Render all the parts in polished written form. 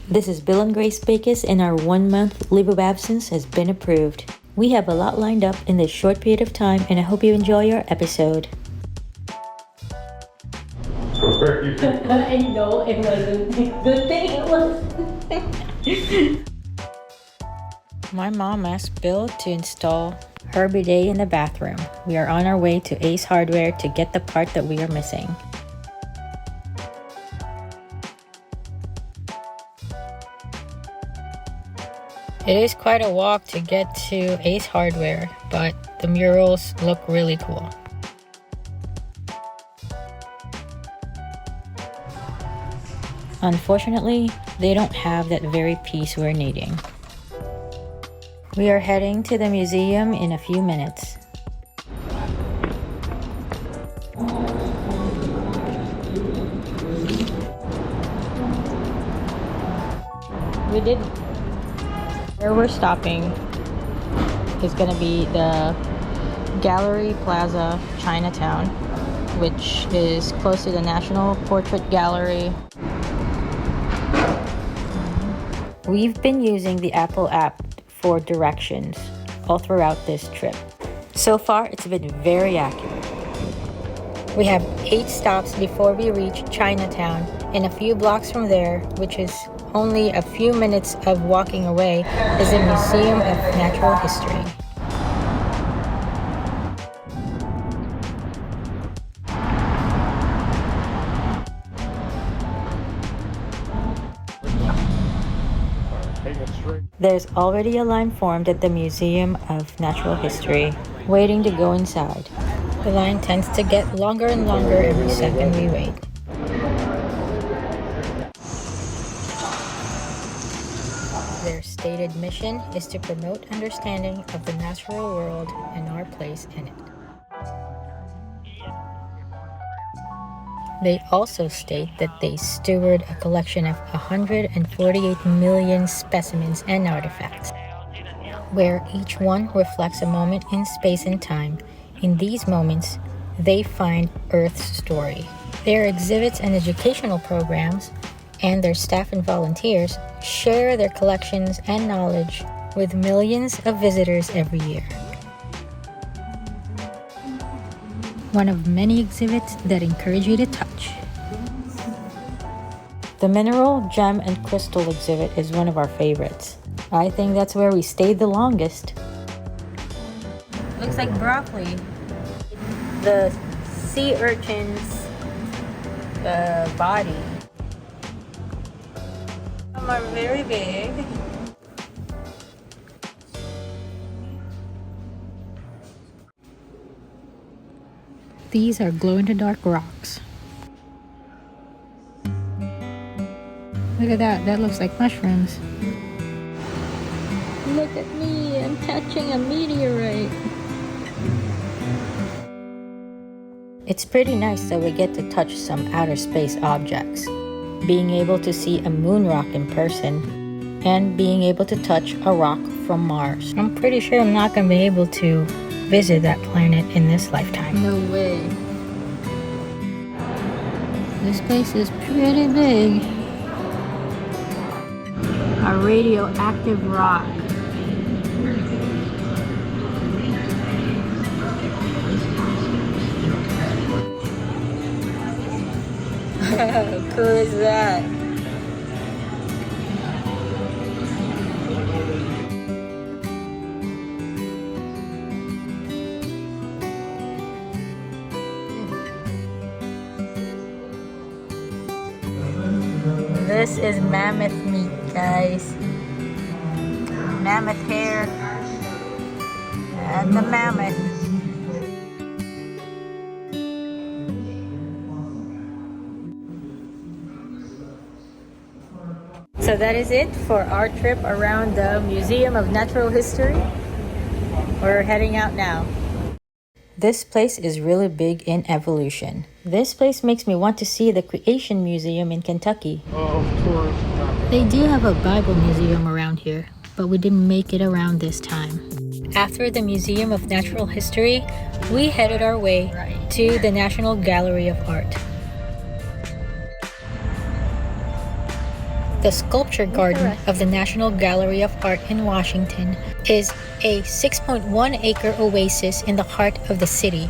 This is Bill and Grace Bacus, and our 1-month leave of absence has been approved. We have a lot lined up in this short period of time, and I hope you enjoy our episode. I know it wasn't. Good thing it was. My mom asked Bill to install her bidet in the bathroom. We are on our way to Ace Hardware to get the part that we are missing. It is quite a walk to get to Ace Hardware, but the murals look really cool. Unfortunately, they don't have that very piece we're needing. We are heading to the museum in a few minutes. Where we're stopping is going to be the Gallery Plaza, Chinatown, which is close to the National Portrait Gallery. We've been using the Apple app for directions all throughout this trip. So far, it's been very accurate. We have 8 stops before we reach Chinatown, and a few blocks from there, which is only a few minutes of walking away, is a Museum of Natural History. There's already a line formed at the Museum of Natural History, waiting to go inside. The line tends to get longer and longer every second we wait. Their stated mission is to promote understanding of the natural world and our place in it. They also state that they steward a collection of 148 million specimens and artifacts, where each one reflects a moment in space and time. In these moments, they find Earth's story. Their exhibits and educational programs, and their staff and volunteers share their collections and knowledge with millions of visitors every year. One of many exhibits that encourage you to touch. The mineral, gem, and crystal exhibit is one of our favorites. I think that's where we stayed the longest. Looks like broccoli. The sea urchin's body. Some are very big. These are glow-in-the-dark rocks. Look at that, that looks like mushrooms. Look at me, I'm touching a meteorite. It's pretty nice that we get to touch some outer space objects. Being able to see a moon rock in person, and being able to touch a rock from Mars. I'm pretty sure I'm not going to be able to visit that planet in this lifetime. No way. This place is pretty big. A radioactive rock. How cool is that? This is mammoth meat, guys. Mammoth hair and the mammoth. So that is it for our trip around the Museum of Natural History. We're heading out now. This place is really big in evolution. This place makes me want to see the Creation Museum in Kentucky. Of course. They do have a Bible museum around here, but we didn't make it around this time. After the Museum of Natural History, we headed our way to the National Gallery of Art. The Sculpture Garden of the National Gallery of Art in Washington is a 6.1-acre oasis in the heart of the city.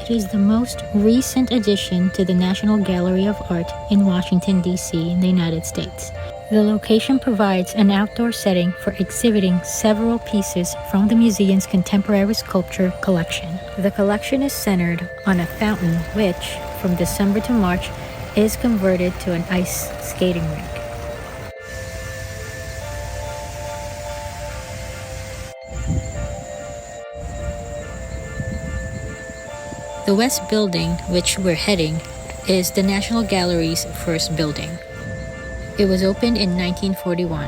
It is the most recent addition to the National Gallery of Art in Washington, D.C. in the United States. The location provides an outdoor setting for exhibiting several pieces from the museum's contemporary sculpture collection. The collection is centered on a fountain which, from December to March, is converted to an ice skating rink. The West Building, which we're heading, is the National Gallery's first building. It was opened in 1941.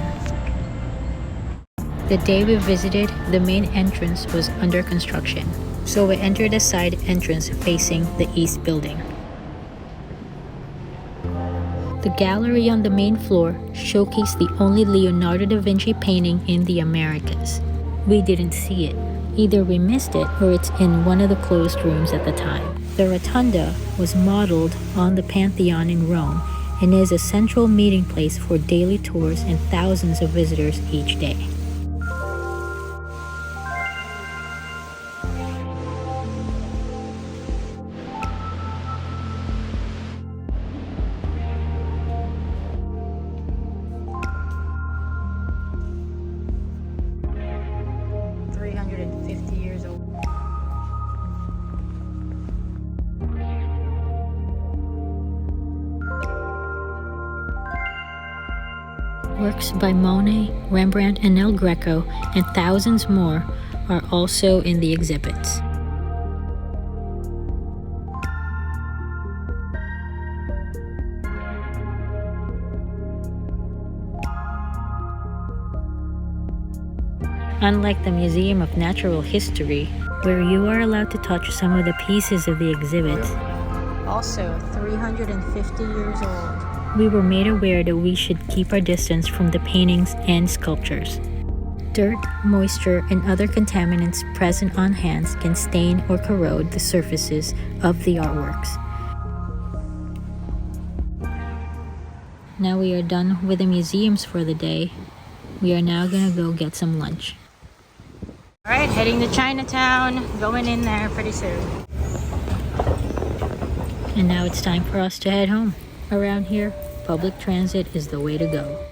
The day we visited, the main entrance was under construction, so we entered a side entrance facing the East Building. The gallery on the main floor showcased the only Leonardo da Vinci painting in the Americas. We didn't see it. Either we missed it or it's in one of the closed rooms at the time. The rotunda was modeled on the Pantheon in Rome and is a central meeting place for daily tours and thousands of visitors each day. Works by Monet, Rembrandt, and El Greco, and thousands more are also in the exhibits. Unlike the Museum of Natural History, where you are allowed to touch some of the pieces of the exhibit, also 350 years old, we were made aware that we should keep our distance from the paintings and sculptures. Dirt, moisture, and other contaminants present on hands can stain or corrode the surfaces of the artworks. Now we are done with the museums for the day. We are now gonna go get some lunch. Alright, heading to Chinatown, going in there pretty soon. And now it's time for us to head home. Around here, public transit is the way to go.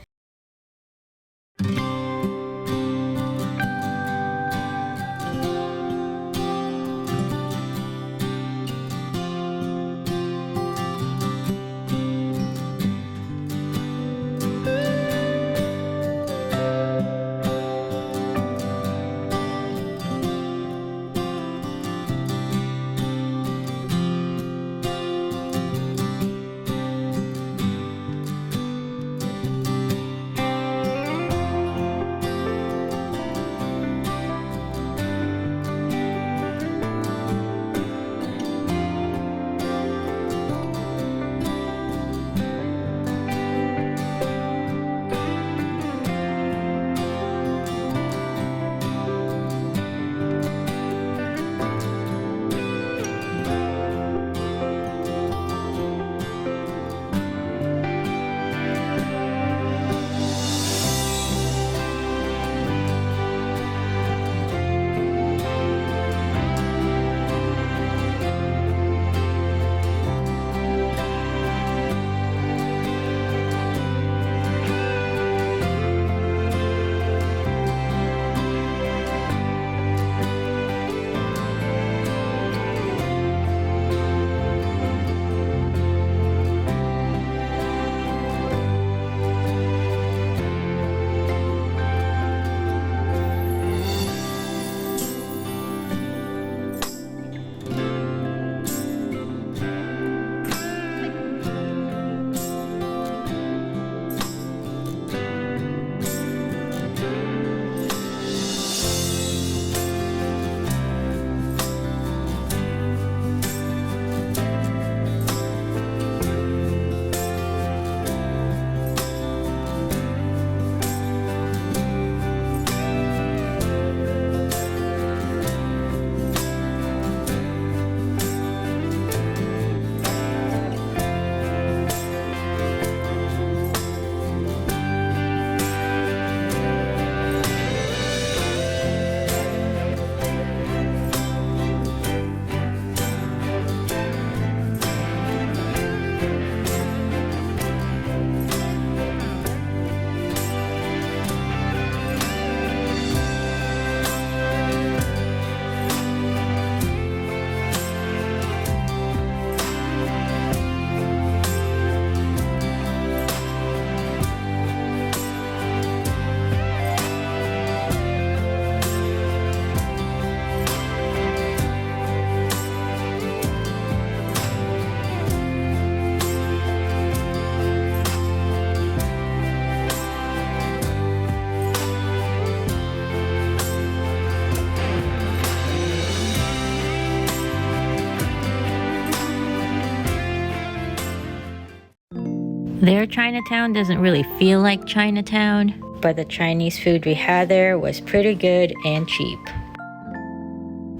Their Chinatown doesn't really feel like Chinatown, but the Chinese food we had there was pretty good and cheap.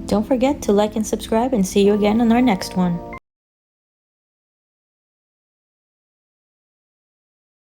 Don't forget to like and subscribe, and see you again on our next one.